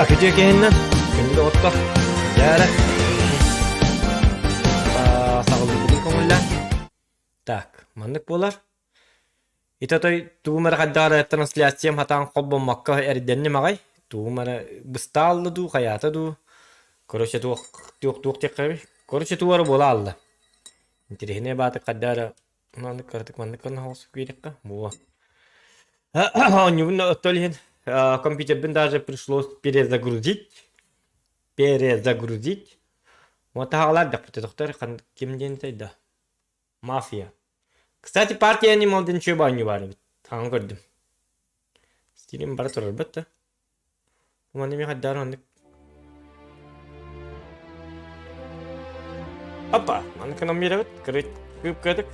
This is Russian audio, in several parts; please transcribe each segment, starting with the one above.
Küçük kehinden. Şimdi otta. Yara. Sağlıklı bir konular. Так, маннык болар. Ita той туумара каддаара трансляциям хатаан колбон макка эрденни магай. Туумара быстааллы ду, хаята ду. Короче тук теккаби. Короче туара бола алла. Интерехне баты каддаара маннык картык маннык кана хаус күйрекка. Буа. Нюбна оттолихен. Компьютербен даже пришлось перезагрузить. Вот алар да доктор ким дентайда. Мафия. Кстати, партия Animal Dençe banyo var. Tamam gördüm. Stilim bara turur bitti. Bu mandemi haddar andık. Hoppa. Mandık anam bir evet. Kırık kıyıp kırdık.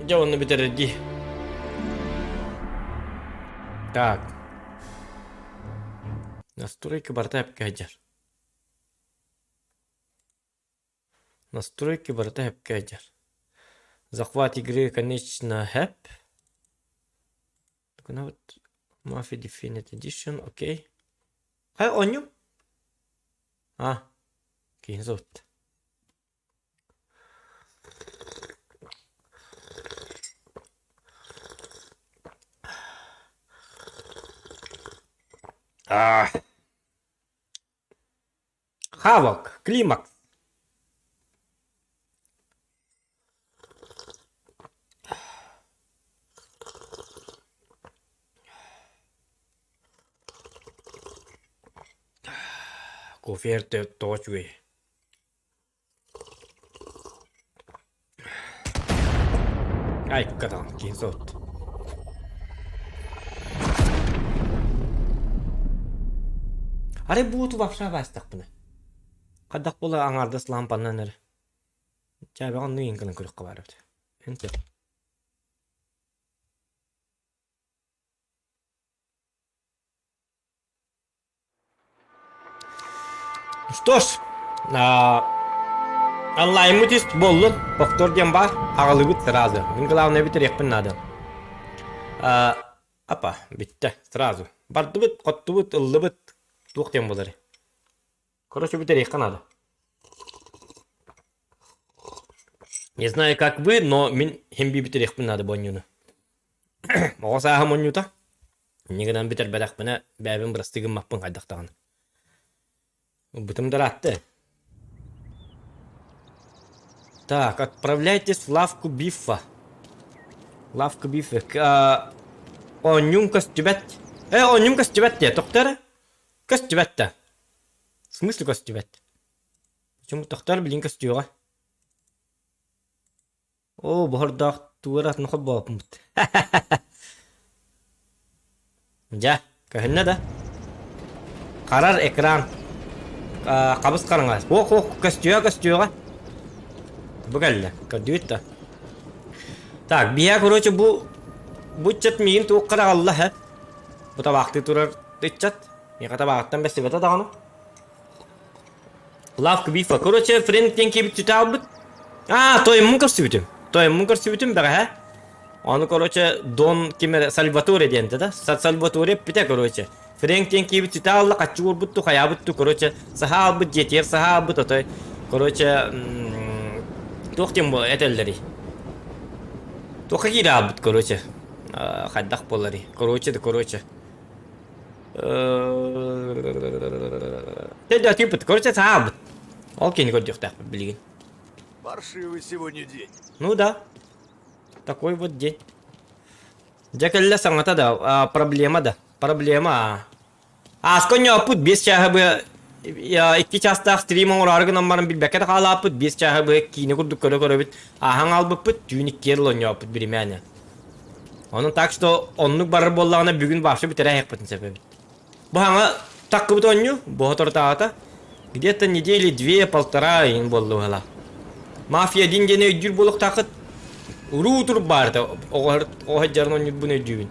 Cevabını bitirdi. Так. Настройки борта Hepcager. Настройки борта Hepcager. Захват игры, конечно, Hep. Так, ну вот. Mafia Definite Edition, окей. Он ню? Окей, зовут. Хавок, климакс. Коферте точве. Ай, катан, кинсот. Аре бууту вообще бастак буны. Кадак бола аңардас лампанан эре. Жабы анны инканы көрүк кабарып. Энте. Что ж, онлайн мутист болду. Повтор дем бар. Агылыбыт сразу. Мен главное битерекпин надо. Апа, битти сразу. Бардыбыт, коттубыт, ыллыбыт. Тук тем болары. Короче, битерекка надо. Не знаю, как вы, но мен хемби битерекпин надо бонюну. Оса хамонюта. Нигынан битер бадакпына бәбин брастыгын маппын кайдактаган. Бытым даратты. Так, отправляйтесь в лавку Биффа. Лавка Биффа. Онюм костюбет. Онюм костюбет те, доктор? Костюбет-то. В смысле костюбет? Почему доктор, блин, костюга? О, бахардах, туарат наход бапмут. Ja, кахынна да. Карар экран. Кабыз караңыз. Костюга. Бугалла, кадюта. Так, бия, короче, бу чат мин тук кара Аллах. Бу табакты турар тычат. Я табактан бесе бета даганы. Лавка Биффа. Короче, френд тенки бит читабыт. Тоймун көрсүбүтүм бага. Аны, короче, Дон Кимер Сальваторе денде да. Сальваторе пите, короче. Фрэнк тенки бит читалла качур бутту, хаябытту, короче, сахабыт жетер, сахабыт отой. Короче, тохтем бу этелдери. Тохагира бут, короче. Хаддах болари. Короче. Тэдэ типит, короче, сахабыт. Окей, не гордёх так, блин. Паршивый сегодня день. Ну да. Такой вот день. Джекелле саңата да, проблема да. Проблема. Сконя пут без чахабы. Я 2 частах стримон ораргынан барын билбекке калапыт без чахабы кийни курдук көрөбүт. Хаң албыппыт түйник керлон япыт биримене. Onun так что оннук бары боллагына бүгүн башы битере хекпетин себеби. Бу хаңа таккыбыт онню, бу тортаата. Где-то недели 2-1,5 ин болду хала. Мафия дингене үдүр болук такыт. Урутур барды. Ого жарнон юбун өдүбүн.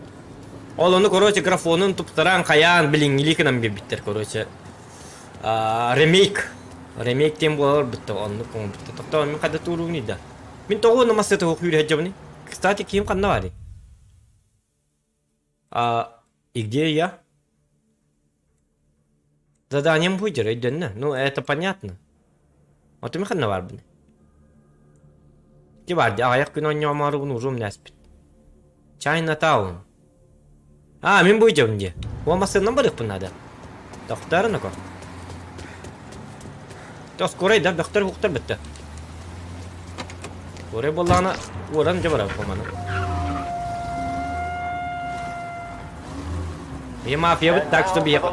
Ол оны, короче, графонун туптаран каян билиңиликинен биттер, короче. Ремейк тем болар битте, онну кон битте. Токтоо мен када туруни да. Мен тогу намасты окуйр хаджабни. Кстати, ким канна бари? И где я? Заданием будет, идённа. Ну, это понятно. Вот мы ханна бар бune. Ки бар, аяк күн ойноо маруун ужум näspit. Chinatown. Мен буйдum де. О масыннан барык бунада. Доктор ко. То скорей да доктор хуктар битти. Скорей боллана оран же бара команы. Я мафия бит так, чтобы ехать.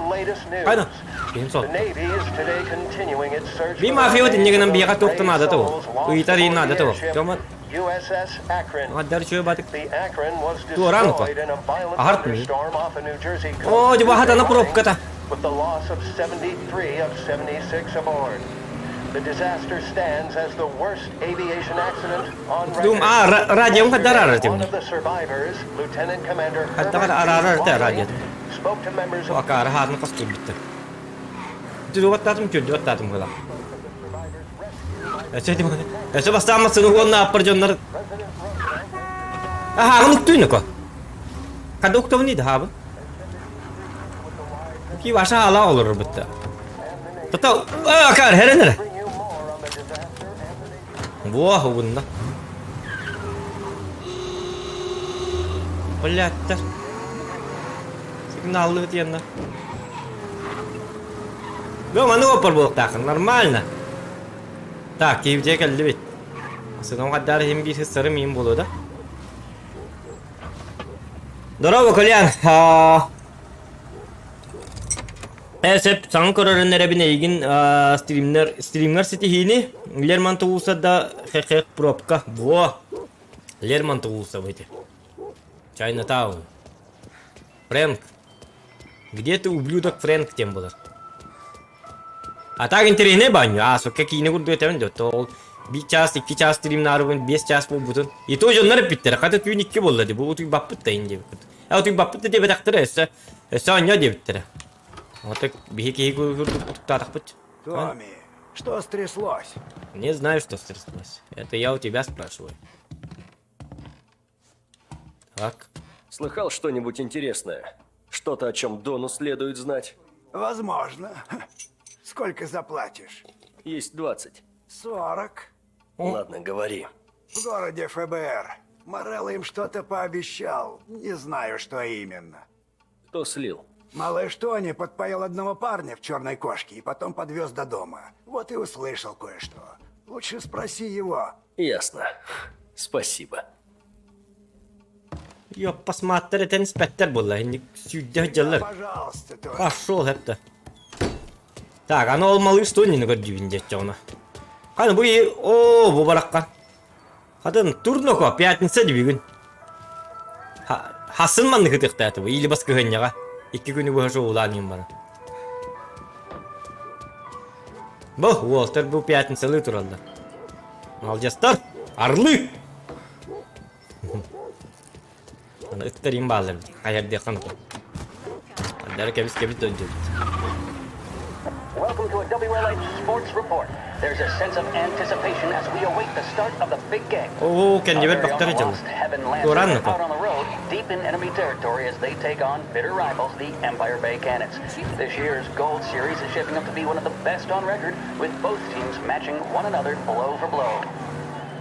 Айда. Бинсол. Би мафия бит негенен бияга токтамады то. Уйтар ин надо то. Жома. Адар чөө батык. Туоран ко. Ахарт ми. О, же бахата на пробката. With the loss of 73 of 76 aboard. The disaster stands as the worst aviation accident on record. Радио хадарар тем. One of the survivors, Lieutenant Commander Хадар арарар та радио. spoke to members of Акар хатны косту битти. Дюваттатым чөдүваттатым кыла. Эсэ бастамасын уонна аппаржоннар. Унуктуйну ко. Кадуктовни дабы. Ки ваша ала olur битти. Тата акар херенер. Во угунна. Блядь. Сигналлы тиенна. Ману опор болуп такын, нормально. Так, кийимче келди бит. Сыгам каддар хим бир сырым им болду. Здорово, Колян. Эсеп санкорорын эребине игин стримнер сетихини Лермонтовуса да хек пробка. Во. Лермонтовуса выйти. Чайнатаун. Фрэнк. Где ты, ублюдок, Фрэнк, тем было? А так интересно баню. Какие не будут это то bir час, 2 час стримнарыбын, 5 час болбутун. И то жоннар биттер. Ката түйүн 2 болду. Бу түй баппыт да инде. А түй баппыт деп атактыр эсе. Эсе аня дептер. Вот так бихи туктатакпыт. Томми, что стряслось? Не знаю, что стряслось. Это я у тебя спрашиваю. Так. Слыхал что-нибудь интересное? Что-то, о чем Дону следует знать? Возможно. Сколько заплатишь? Есть 20. 40. Ладно, говори. В городе ФБР. Морелло им что-то пообещал. Не знаю, что именно. Кто слил? Малыш Тони подпоил одного парня в черной кошке и потом подвез до дома. Вот и услышал кое-что. Лучше спроси его. Ясно. Спасибо. Yok посмотри, это инспектор был, они сюда делали. Пожалуйста, Тони. Пошел это. Так, оно малыш Тони на горде виндет она. Хана bu o bu barakka. Hadan turno ko пятница дебигин. Хасынман гытыкта это или баска гынняга. 2 күнү бошо уланым бана. Бу Уолтер бу пятницалы туралды. Малжастар, арлы. Ана иттерим балым. Каерде канко. Андары кебис дөндү. Welcome to a WLH Sports Report. There's a sense of anticipation as we await the start of the big game. О, кен жебер Our very бактары own жыл. Lost Heaven Lancers Туран are out on the road, deep in enemy territory as they take on bitter rivals, the Empire Bay Cannons. This year's Gold Series is shaping up to be one of the best on record, with both teams matching one another blow for blow.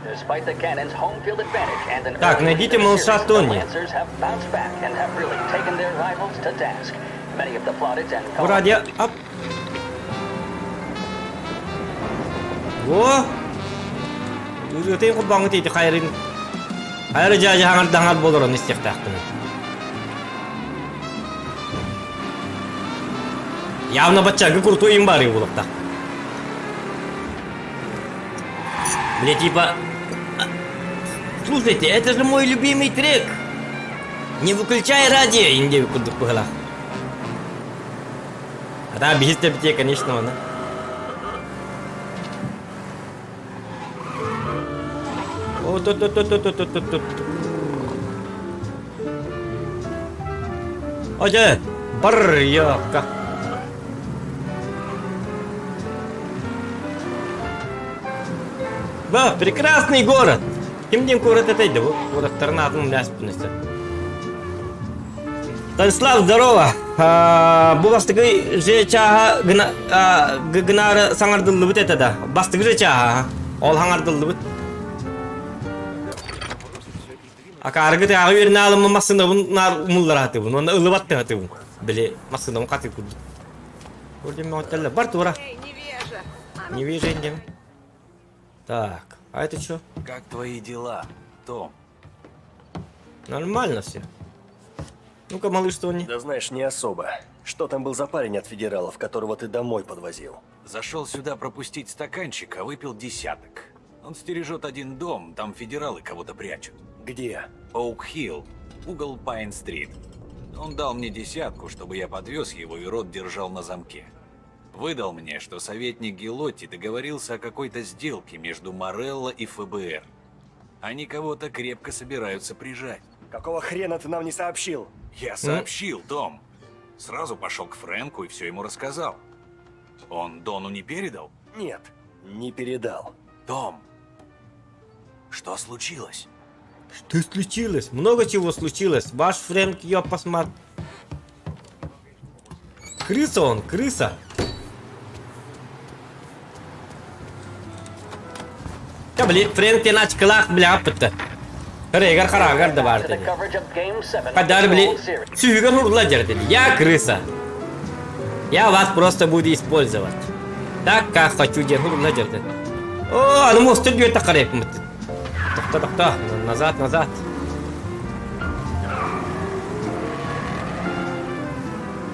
Despite the Cannons' home field advantage and an Так, early найдите lead in the малыша series, the Тони. Lancers have bounced back and have really taken their rivals to task. Many of the plaudits and Вроде ап. Во. Үзөтөй кубаңы тейди кайрын. Кайры жажы хаңар болор оны истектактын. Явно бачага крутой им бар улукта. Мне типа... Слушайте, это же мой любимый трек. Не выключай радио, инде кудук пыгла. А да, бихисте бите, конечно, он. О, тут. Оже, барьёка. Да, прекрасный город. Кимдин город это иди, город торнадом ляспнется. Станислав, здорово. Бу бастыгы же чаха гынары саңардылды бит это. Бастыгы же чаха. Ол хаңардылды бит. Акаргы тагы берин алым масына бунар умуллар аты бун. Оны ылып атты аты бун. Биле масына каты курду. Көрдүм мен отелле бар тура. Не вижу индем. Так, а это что? Как твои дела, Том? Нормально все. Ну-ка, малыш, что не? Да знаешь, не особо. Что там был за парень от федералов, которого ты домой подвозил? Зашел сюда пропустить стаканчик, а выпил десяток. Он стережет один дом, там федералы кого-то прячут. Где? Оук-Хилл, угол Пайн-стрит. Он дал мне десятку, чтобы я подвез его и рот держал на замке. Выдал мне, что советник Гелотти договорился о какой-то сделке между Морелло и ФБР. Они кого-то крепко собираются прижать. Какого хрена ты нам не сообщил? Я сообщил, Том. Сразу пошел к Фрэнку и все ему рассказал. Он Дону не передал? Нет, не передал. Том, что случилось? Что случилось? Много чего случилось. Ваш Фрэнк ее посмотрит. Крыса он, крыса. Да блин, Фрэнк тебе начкалах, бля, аппетта. Рейгар харагар да бар dedi. Kadar bile suyuga hurlajar dedi. Я крыса. Я вас просто буду использовать. Так как хочу дер hurlajar dedi. О, аны мосту дүйе тақарайып мыт. Тоқта, назад.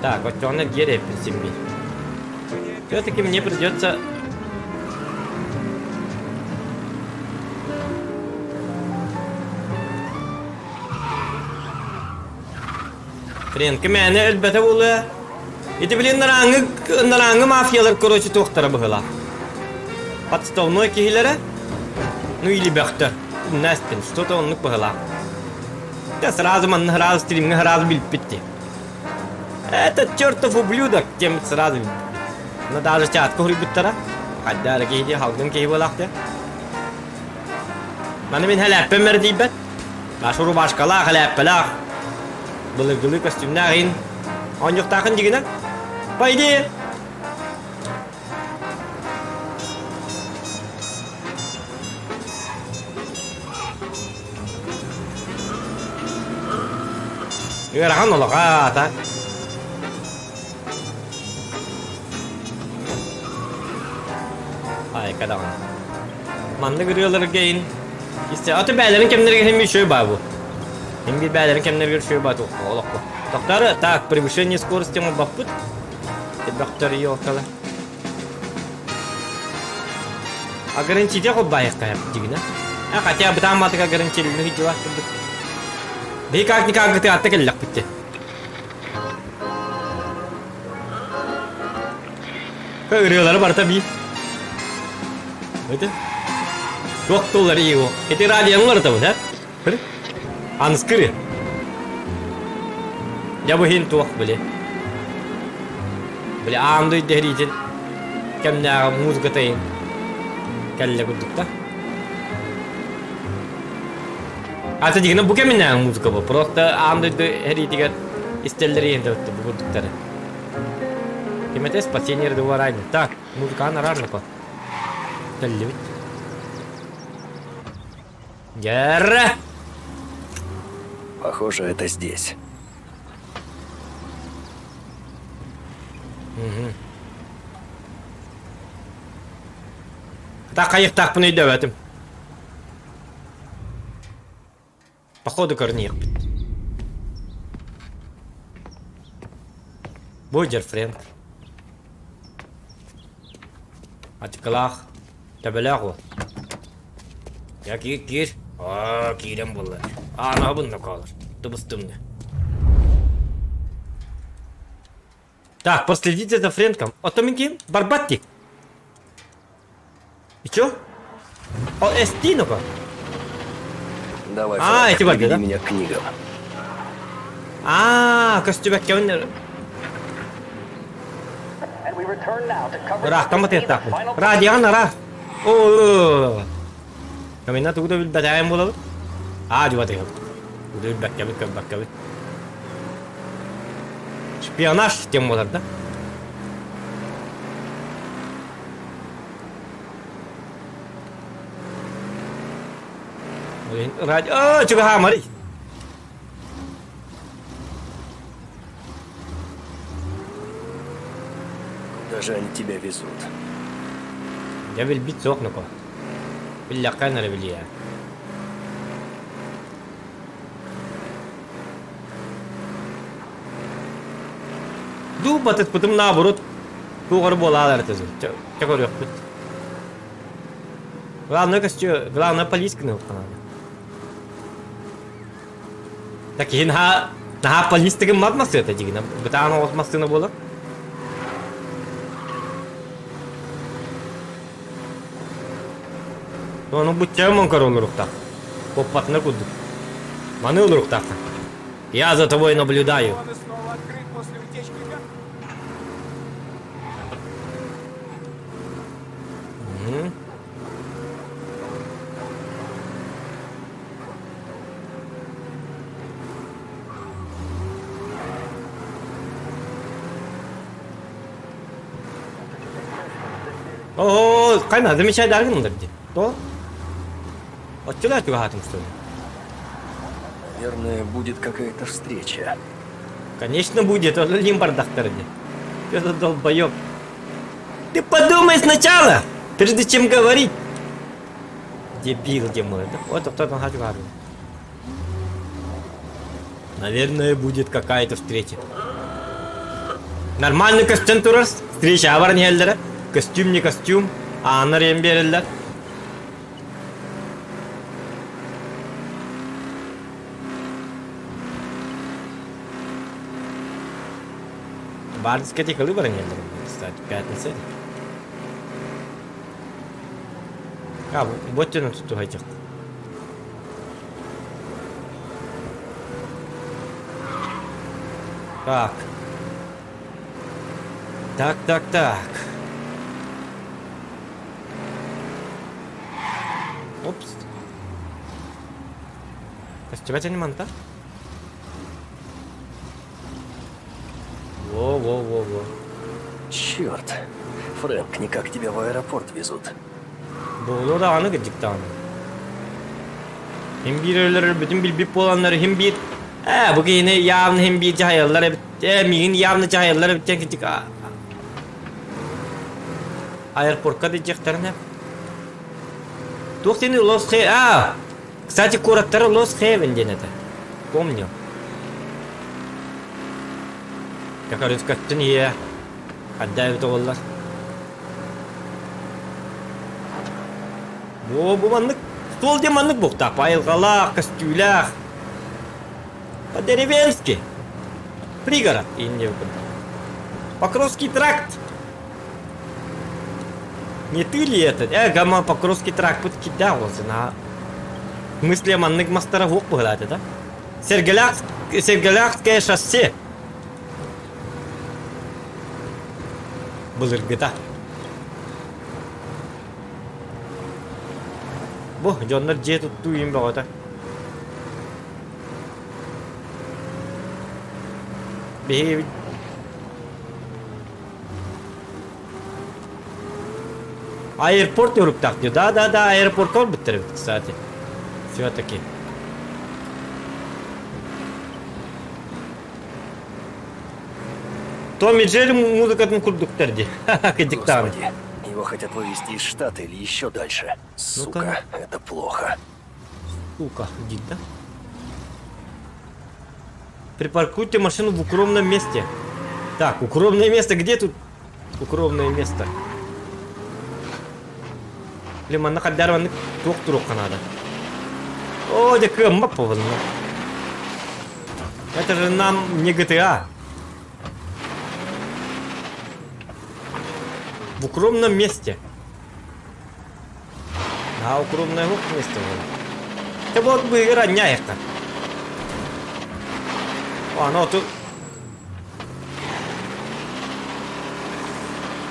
Так, вот он герей присемби. Все-таки мне придется... Фрэнк, мәне әлбәтә булы. Ити билен нараңы мафиялар, короче, тоқтара бұғыла. Подставной кихилері? Ну или бәқтір. Настин, что-то он бұғыла. Да сразу манны стримге сразу биліп бітті. Этот чертов ублюдок, тем сразу биліп бітті. Но даже чатқа хүріп біттара. Қаддары кейде, халдың кейі болақты. Маны мен хәләппен мәрді бәт. Башыру башқала хәләппелақ. Былы-гылы костюмнағын. Он жоқтақын дегені. Пойди! Үйераған олаға ата. Ай, қадағын. Манды көрüyorlar кейін. Аты бәлерін кемдерге hem bir şey var bu. Hem bir бәлерін кемдерге şey var. Олаққа. Тоқтары, так, превышение скорости мы баппыт. Доктор ёлкала. Ограничите хоть байка дигна. Хотя бы там матка ограничили, ну дела. Да и как-никак ты оттекал битти. Көрüyorlar бар tabii. Это доктор его. Это радиоңлар да, да? Бір? Анскыры. Я бы хин тух были. Бля, андой деритин. Кемна музыка тайын. Кәлле күддікта. Ата дегені бұл кемна музыка бұл. Просто андой деритигер истеллери енді өтті бұл күддіктері. Кемете спасениерді уарайны. Так, музыканы рарны по. Кәлле бит. Герра! Похоже, это здесь. Так, қайықтақ бұны үйді өтім. Походу көрінейік біт. Бойдер Фрэнк. Атықылақ. Тәбіләқ ол. Я кир. Кирем болды. Ана бұнда қалыр. Дыбыстымды. Так, проследите за Фрэнком. Отоминки, барбаттик. И чё? О, эстино-ка. Давай, Эти Фрэнк, вальги, веди да? меня к книгам. Костюмек кевінер. Рах, там отет так. Радиана, рах. О, Камина тугда бил бәтәйім болады. Жуаты ғып. Тугда бил бәккәбіт. Шпионаж тем болар да. Радио, чего хамари? Куда же они тебя везут? Я vil bit sok nako. Billakan na biliya. Ду батет потом наоборот. Тугар болалар тезу. Чакор yok бит. Главное полиска не укана. Так и на полистыгы матмасы это дигина. Бетана отмасына болар. Ну будь тем король рухта. Попад на куд. Маныл рухта. Я за тобой наблюдаю. О, кайна, замечай даргын дерди. То? Отчела ты гатым что ли? Наверное, будет какая-то встреча. Конечно будет, он лимбардах торди. Что за долбоёб? Ты подумай сначала, прежде чем говорить. Дебил, где мой, да? Вот кто там хочу говорить. Наверное, будет какая-то встреча. Нормальный костюм турас. Встреча авар не элдера. Костюм не костюм. А анар емберелдер. Бар дискотека выбора не было, кстати, пятница. А, вот тебе тут этих. Так. Так. Опс. Костюмать не манта? Во. Черт. Фрэнк, никак тебя в аэропорт везут. Болу да аны гыдыктан. Hem birileri bütün bilip olanları hem bir bu yine yarın hem bir cahilleri mihin yarın cahilleri biten ki çıka. Airport'a diyecekler ne? Тухтины Лос Хэ... Кстати, кураттары Лос Хэвенден это. Помню. Как говорится, как-то не отдают олар. Bu manlık. Sol diye manlık bukta. Payılgalak, kastüylak. По-деревенски. Пригород. Покровский тракт. Не ты ли это? Гамма Покровский тракт подкидался на... В смысле, маннык мастера гук погладит, да? Сергелякское шоссе. Былыргыта. Бу, жондар же тутту им багата. Бе. Аэропорт юруп тактı. Да, аэропорт ол битtirip, кстати. Всё-таки. Том и Джерри музыкатын курдуктарди. Кадиктан. Господи, его хотят вывезти из штата или еще дальше. Сука, это плохо. Сука, иди, да? Припаркуйте машину в укромном месте. Так, укромное место. Где тут укромное место? Лиманна хаддарванны тоқтыру надо. О, да кэмма поводно. Это же нам не GTA. В укромном месте. А укромное место. Это вот бы игра няйка. О, ну тут...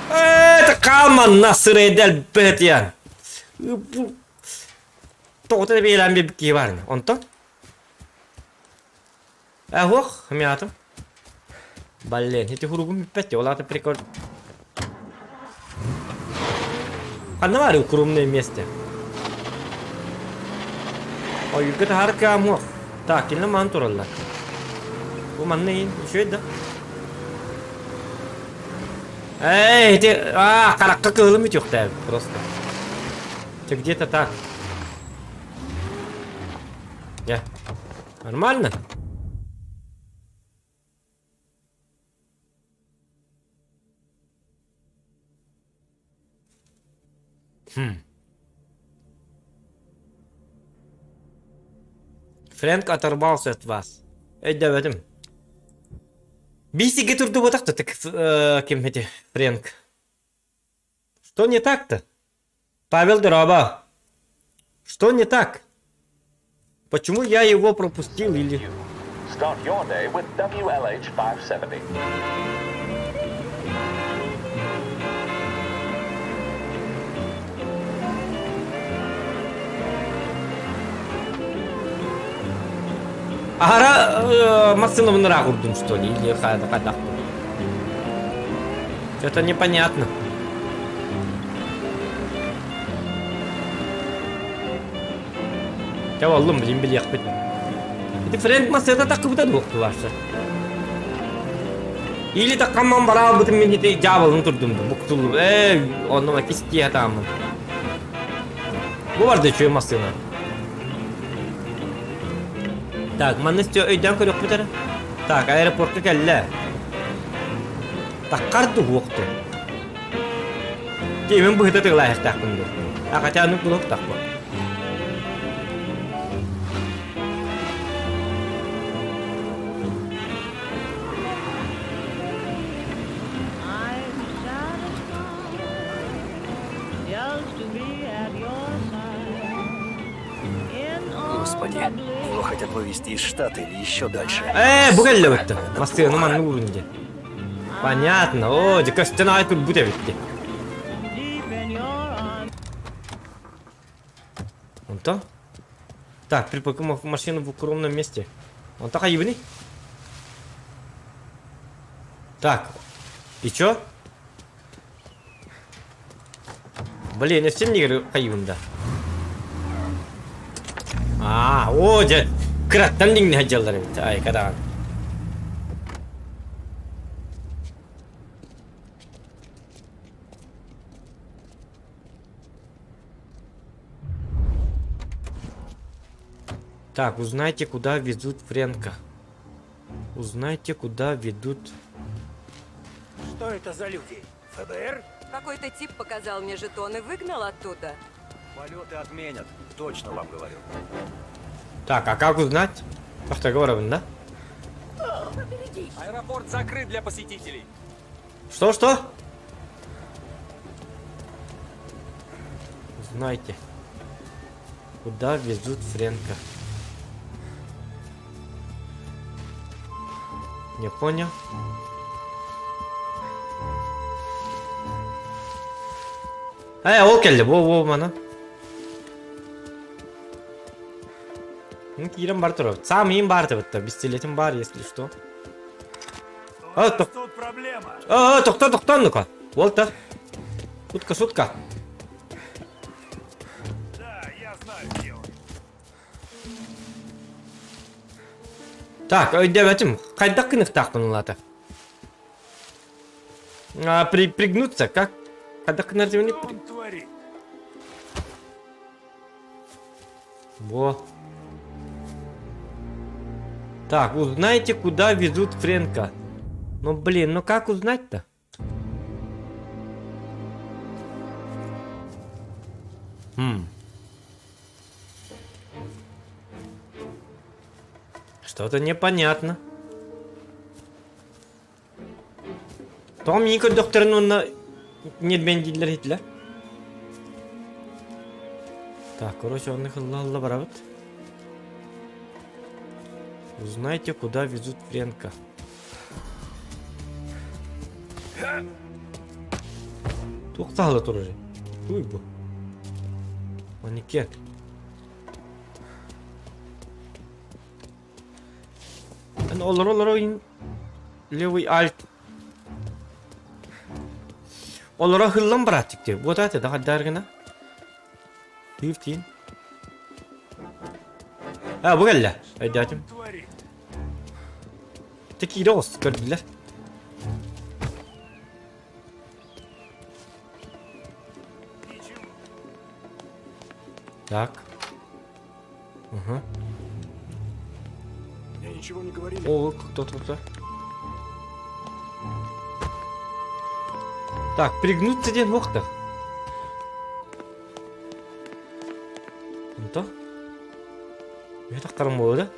Это каман насырайдал бетян. Тоғыта бейлен бебекке барыны. Онтон? Ох, мятым. Блин, эти хуругум пипете, олата прикол. Канавари укромное месте. Ой, это харка мох. Так, или мантуралла. Bu manneyin şöyle de. Эй, ты... каракка кылым yok da просто. Ты где-то так. Я. Нормально? Фрэнк оторвался от вас. Эй, давайте. Бисиге турду вот так-то, так, кем эти, Фрэнк? Что не так-то? Павел Дроба. Что не так? Почему я его пропустил или... Start your day with WLH 570. Максима Нрагурдун, что ли? Или Хадах? Что-то непонятно. Я валлым, блин, билет хоть. Это Фрэнк Массета так куда двух ваша. Или так каман барал, будто мне не дьявол, ну турдум, буктул. Он на кисти там. Bu vardı çöy masına. Так, манныстю өйдөн көрөк бутары. Так, аэропортка келле. Так, карды уокту. Кеймен быхыта тыглайык такпынды. Акатяны кулок такпы. Господи, его хотят вывести из штата или еще дальше. Bu келле бытты. Масына манны урунде. Понятно. О, дикостена айтып буте битти. Он то? Так, припаркуем машину в укромном месте. Он так ебаный? Так. И чё? Блин, я всем не кайвын да. О, дядь. Краттан не хотел. Ай, когда. Так, узнайте, куда везут Фрэнка. Узнайте, куда ведут... Что это за люди? ФБР? Какой-то тип показал мне жетон и выгнал оттуда. Полеты отменят, точно вам говорю. Так, а как узнать? Ах ты говорил, да? Аэропорт закрыт для посетителей. Что? Узнайте, куда везут Фрэнка. Не понял. Ол келді, во, мана. Кирем бар тұрып. Сам им бар тұрып, бестилетім бар, если что. Тут проблема. Тоқтан, ну-ка. Волта. Шутка. Да, я знаю, где он. Так, девятим. Қайда қынықтақпын олаты? Пригнуться, как? Қайда қынартевіне Что он творит? Во. Так, узнайте, куда везут Фрэнка. Ну, блин, ну как узнать-то? Что-то непонятно. Том Нико докторну на... Нет бендиллер Хитля. Так, короче, он их алла барабат. Узнайте, куда везут Фрэнка. Тукталы туржи. Уй бу. Манике. Олар ойын. Левый альт. Олара хыллан братик. Вот это да даргана. Тифтин. А, бугелла. Айдатим. Такие рост, көрдүлөр. Так. Угу. Я ничего не говорил. О, кто-то. Так, пригнуться ден вокта. То? Это кармода, да?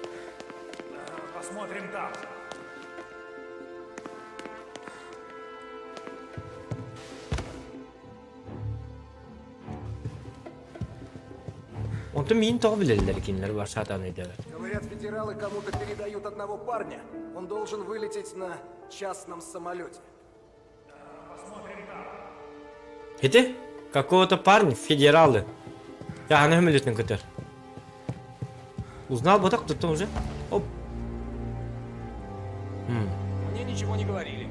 Посмотрим там. Он-то мин табилелер кинлер бар шатан эдер. Говорят, федералы кому-то передают одного парня. Он должен вылететь на частном самолете. Эти? Какого-то парня, федералы. Я не милитный котер. Узнал бы так кто-то уже? Оп. Мне ничего не говорили.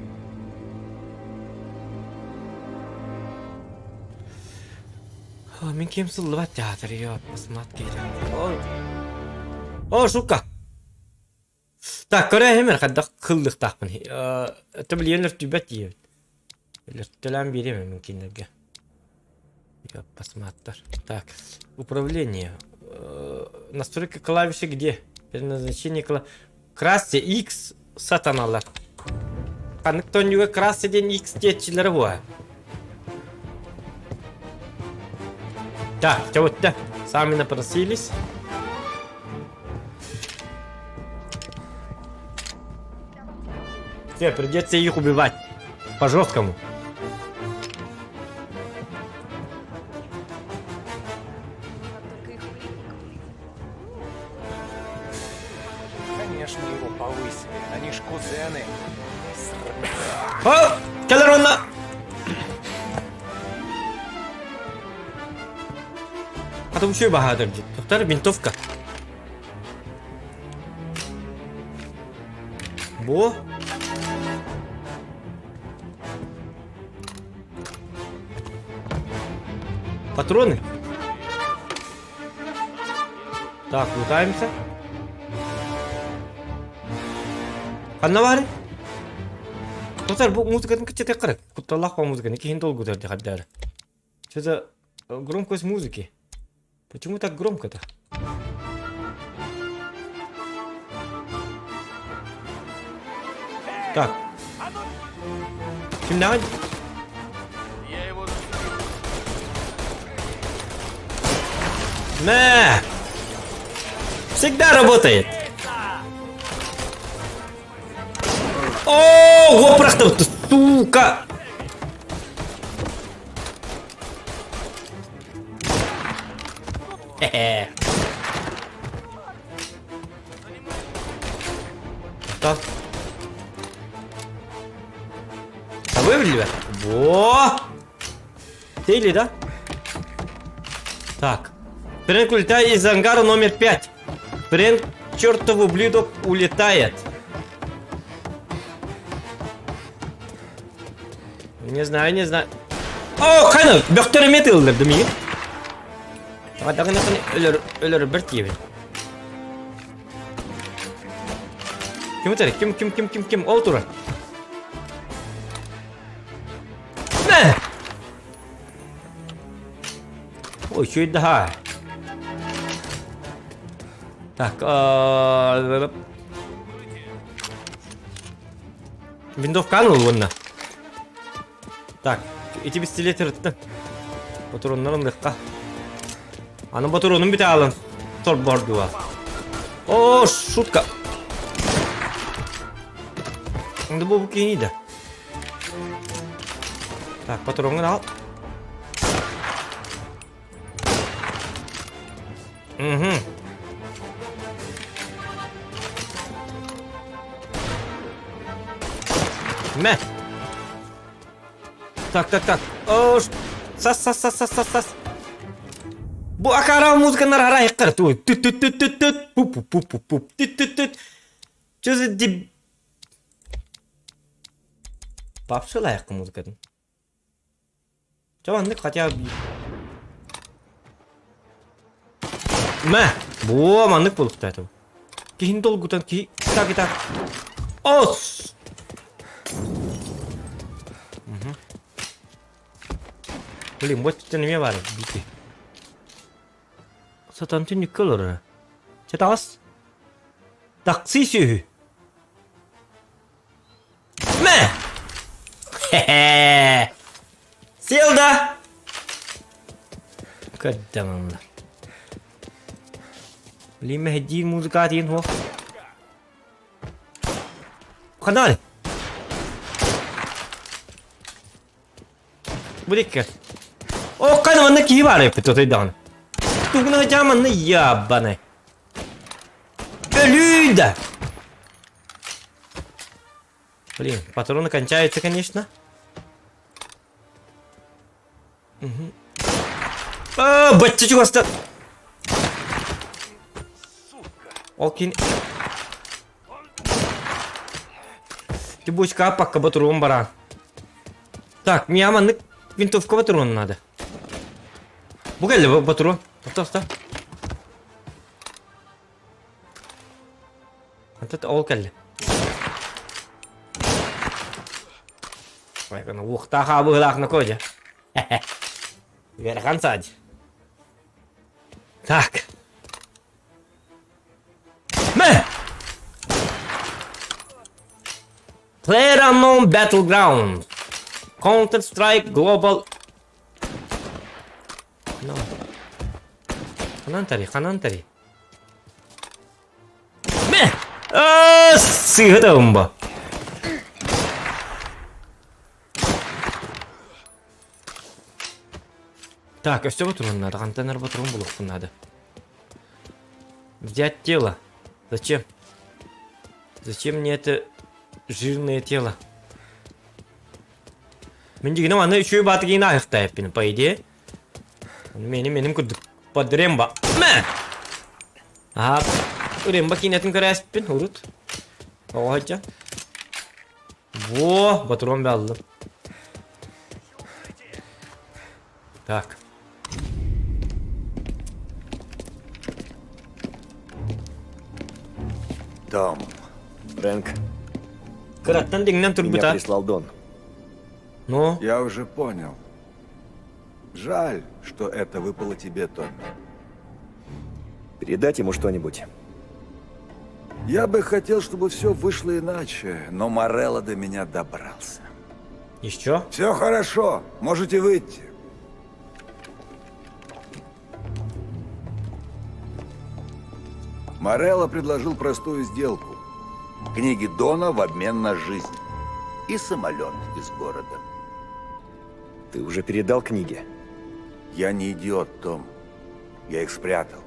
Мен кем сыллыбат театр, я посмотреть. О, шука. Так, көрә хемер хадда кылдык тахпын. Это биленлер түбәт ие. Телям берем мен кинлерге. Я посмотрю. Так, управление. Настройка клавиши где? Предназначение красти X сатаналар. Каныктон юга красти ден X детчилер var. Так, вот-то сами напросились. Все, придется их убивать. По-жесткому. Конечно, его повысили. Они ж кузены. О! Келеронна! А там еще и бахадыр дейді. Тоқтар, винтовка. Бо. Патроны. Так, лутаемся. Каннавары? Тоқтар, бұл музыкадан качетай қарак. Құтталақ па музыканы, кейін долго дәрді қаддары. Что за громкость музыки? Почему так громко-то? Так. Şimdi hadi. На! Всегда работает. О, вопрах-то, сука! Хе-хе. Так. А вывели? Во! Сели, да? Так. Фрэнк улетает из ангара номер 5. Фрэнк, чертов ублюдок, улетает. Не знаю. О, қайны, бөктеріме тылдырды мені. Тағадағына қане өлір бір тиевен. Кім өтері? Кім? Ол тұра. Мә! Ой, что это да? Так, винтовка аныл онна. Так, эти пистолеты рытты. Патронларын лыққа. Аны патронын біте алын. Торп бардуа. О, шутка. Онда бұл кейінейді. Так, патронын ал. Угу. Мә. Так. О, сас. Бу акара музыканы арай кырт. Ой, түт. Пуп. Что за деб... Вообще лайық музыкадан. Жамандық хотя бы. Мә, бұ мандық болықты әтіп. Кейін долгутан кейін так. Ос! Блин, вот это не варит, бити. Сатан ты не колор. Читалас? Такси сюхи. Мә! Хе-хе! Сел да! Кадамамда. Блин, мехди музыка один хо. Канал. Бурик. О, канал на киваре петотой дан. Тугна джаман на ябаный. Люда! Блин, патроны кончаются, конечно. Бачча чего оста... Окей. Ты будешь капак кабатрон баран. Так, мне аманны винтовка патрон надо. Бугали патрон. Стоп. Вот это олкали. Ой, ну ух, таха выглах на коде. Верхан садь. Так. Мэ! PlayerUnknown Battleground. Counter-Strike Global. No. Ханантари. Мэ! Сыгдамба. Так, а что патрон надо? Контейнер патрон блок надо. Взять тело. Зачем? Зачем мне это жирное тело? Менdigina аны еще и батареи нахтает, по идее. Меним курдук под ремба. Мэ! Ага. Ремба кинетин караспин урут. Оғача. Во, патрон бялды. Так. Том. Фрэнк. Караттан деңнен Меня турбута. прислал Дон. Ну, Я уже понял. Жаль, что это выпало тебе, Томми. Передать ему что-нибудь. Я бы хотел, чтобы все вышло иначе, но Морелло до меня добрался. еще? Все хорошо, можете выйти. Морелло предложил простую сделку. Книги Дона в обмен на жизнь. И самолет из города. Ты уже передал книги? Я не идиот, Том. Я их спрятал.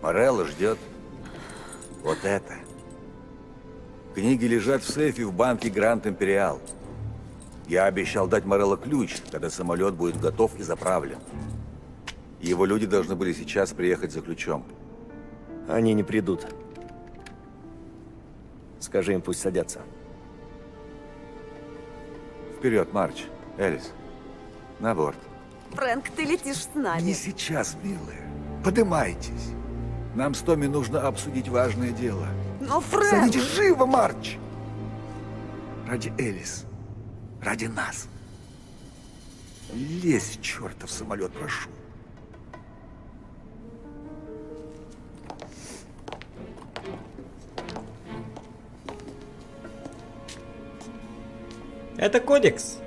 Морелло ждет вот это. Книги лежат в сейфе в банке Гранд Империал. Я обещал дать Морелло ключ, когда самолет будет готов и заправлен. Его люди должны были сейчас приехать за ключом. Они не придут. Скажи им, пусть садятся. Вперед, Марч. Элис. На борт. Фрэнк, ты летишь с Не нами. сейчас, милая. Подымайтесь. Нам с Томми нужно обсудить важное дело. Но, Фрэнк... Садитесь живо, Марч! Ради Элис. Ради нас. Лезь в чертов самолет, прошу. Это кодекс.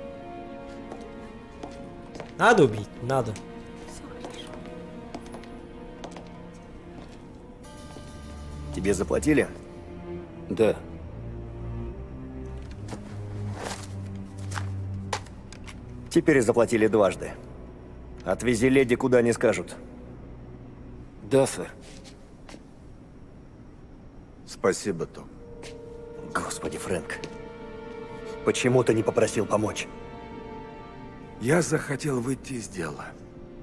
Надо убить, надо. Тебе заплатили? Да. Теперь заплатили дважды. Отвези леди куда не скажут. Да, сэр. Спасибо, Том. Господи, Фрэнк. Почему ты не попросил помочь? Я захотел выйти из дела.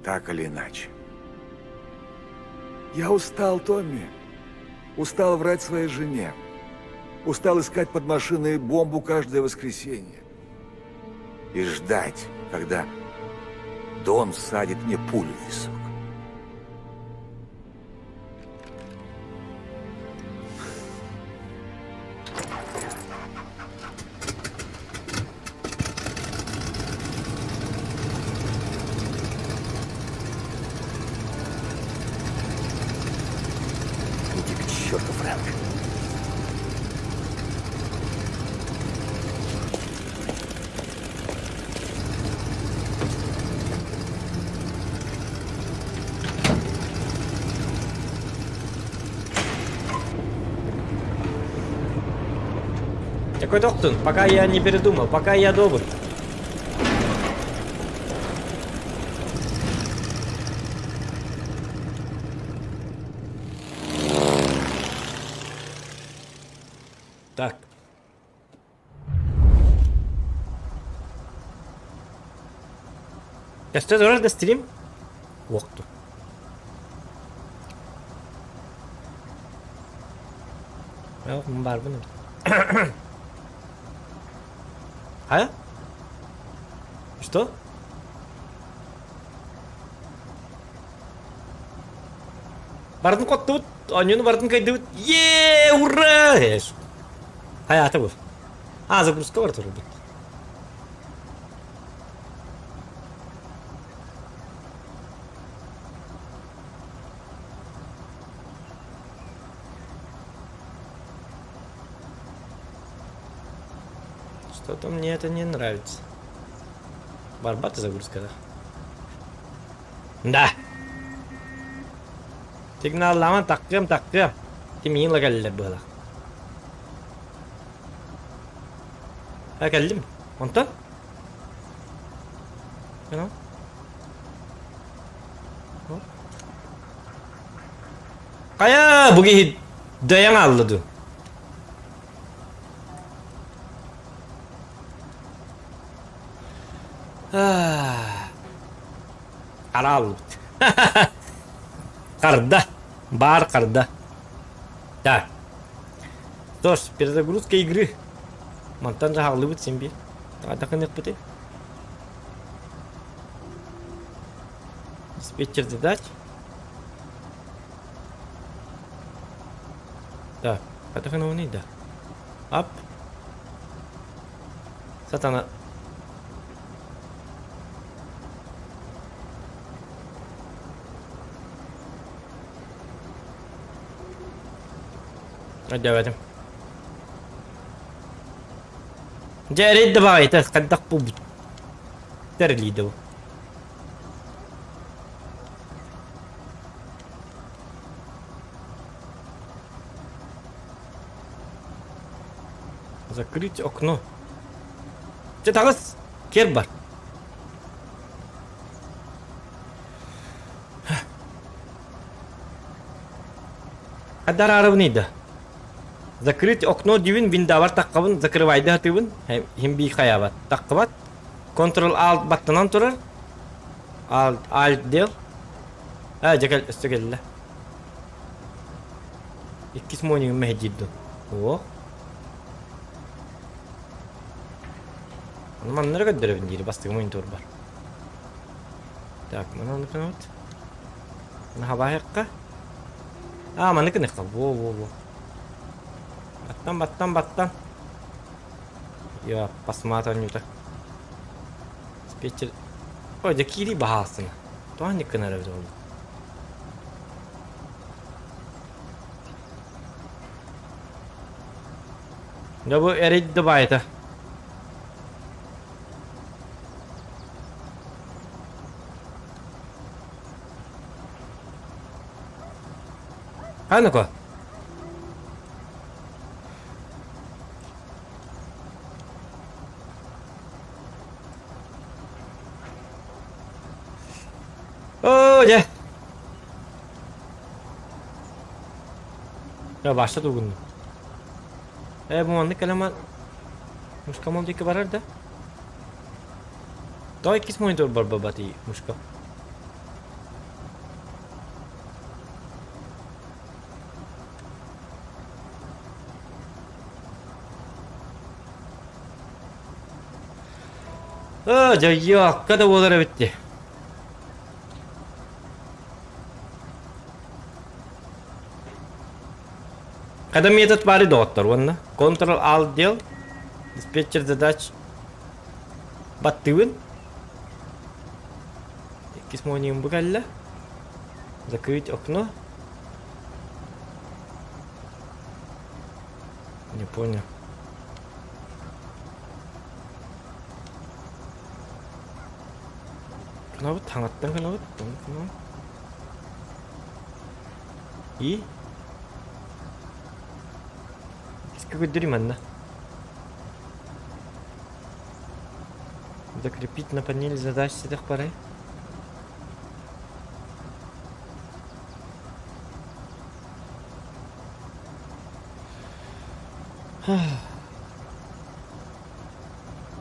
Так или иначе. Я устал, Томми. Устал врать своей жене. Устал искать под машиной бомбу каждое воскресенье. И ждать, когда Дон всадит мне пулю в висок. Иди к черту, Фрэнк. Какой доктор? Пока я не передумал, пока я добр. Так. Kaçta doğru da stream? Vakti. Yok mu var bunun? А? Что? Бардын коттубут, онюну бардын кайдыбыт. Ура! Hayatı bu. Загрузка var tabii. Что-то мне это не нравится. Барбата загрузка, да? Да. Signallama taktım. Kimin la geldi böyle? Ha geldim. Ondan? Yana. Kaya bugün dayan aldı. Арал. Карда. Бар карда. Так. Что ж, перезагрузка игры. Монтан же халывает семьи. А так и не пыты. Диспетчер задач. Так. А так и не да. Ап. Сатана. Давайте. Джерри, давай, это когда побудь. Терлидов. Закрыть окно. Че тагыз? Кербар. Адар арывныйда. Закрыть окно дивин виндавар таккабын закрывайды хатыбын хем би хаябат таккабат Ctrl Alt баттынан турар Alt дел жакел өстөгелле иккис монигин мехдидду о маннара көддөрөбүн дири бастыгы монитор бар так мына кынат мына хабаякка мана кыныкка во Баттан. Я посмотрю так. Диспетчер. Ой, да кири бахасына. То не канаров золу. Да bu эрит добавит. Ну-ка. Öyle. Ya başladı bugün. Bu anlık eleman Muşka moldaki var da. Daha ikisi monitor var babati Muşka. Yok, kada olara bitti. Kada метод bari doktor wannan. Control Alt del. Диспетчер задач. Баттыбын. Кисмониум бугалла. Закрыть окно. Не понял. Kenapa tangattan kenapa? И? Какой дерьман, закрепить на панели задач сетах парай.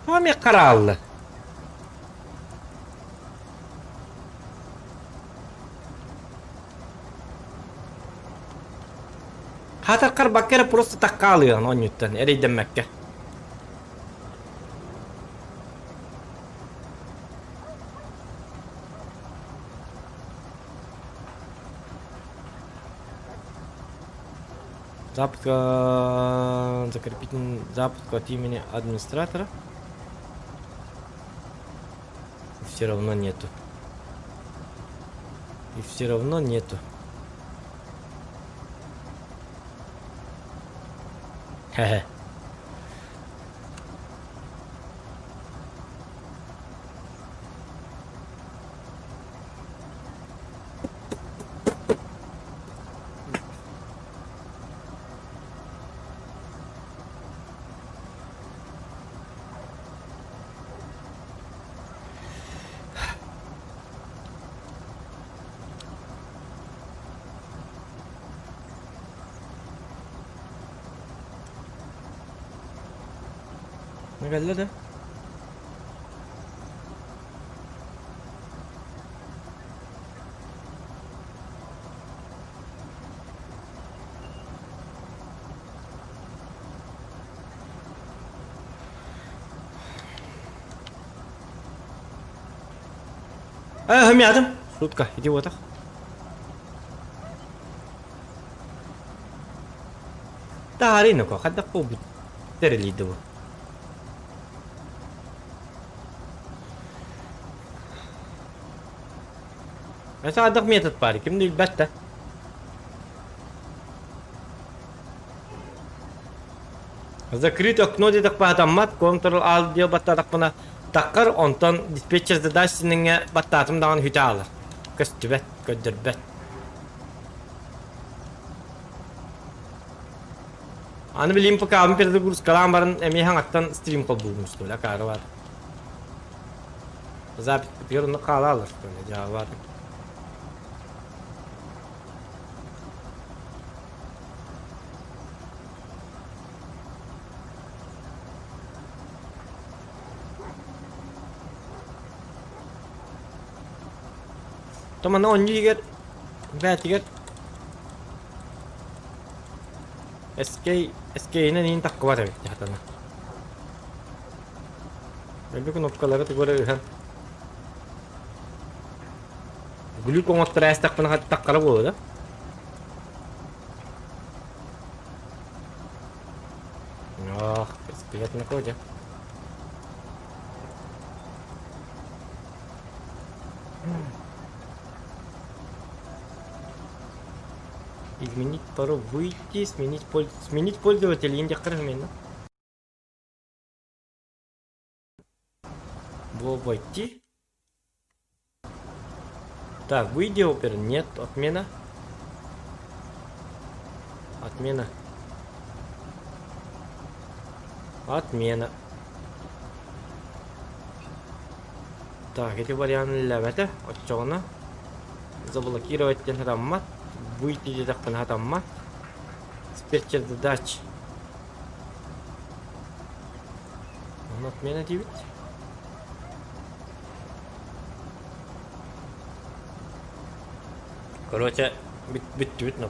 Ами караллы. Хатаркар баккера просто так калыган он юттан эрейден Мекке. Закрепить запуск от имени администратора. Все равно нету. И все равно нету. Хе-хе. Нагадла да? Хомядом. Шутка, идиотах. Да, рынок, хотя побыть. Терелидово. Садық метод бар, кімді үлбәтті? Закрыть окно дедік ба адаммат, Ctrl Alt дел баттадық бұна таққыр, онтан диспетчер задачсының баттатым даған хүті алыр. Көсті бәт, көддір бәт. Аны білейм пұқа абым перді күріс қалам барын әмейхан аттан стрим қол бұлмышты, өля қары бар. Запит күпер ұны қала алыр, жағы бар. Teman on juga bet juga SK ini nih tak kuat ya jatuhnya. Tapi knopkaları da görüyorsun. Gülü kontra tak pernah tak kalau boleh. Oh, SK nak aja. Изменить пароль, выйти, сменить пользователя, индекс именно. Войти. Так, выйди опер, нет, отмена. Отмена. Отмена. Так, эти варианты левета, отчёгна. Заблокировать тенрамат. Выйти дедак панхатамма. Диспетчер задач. Он отмена 9. Короче, бит на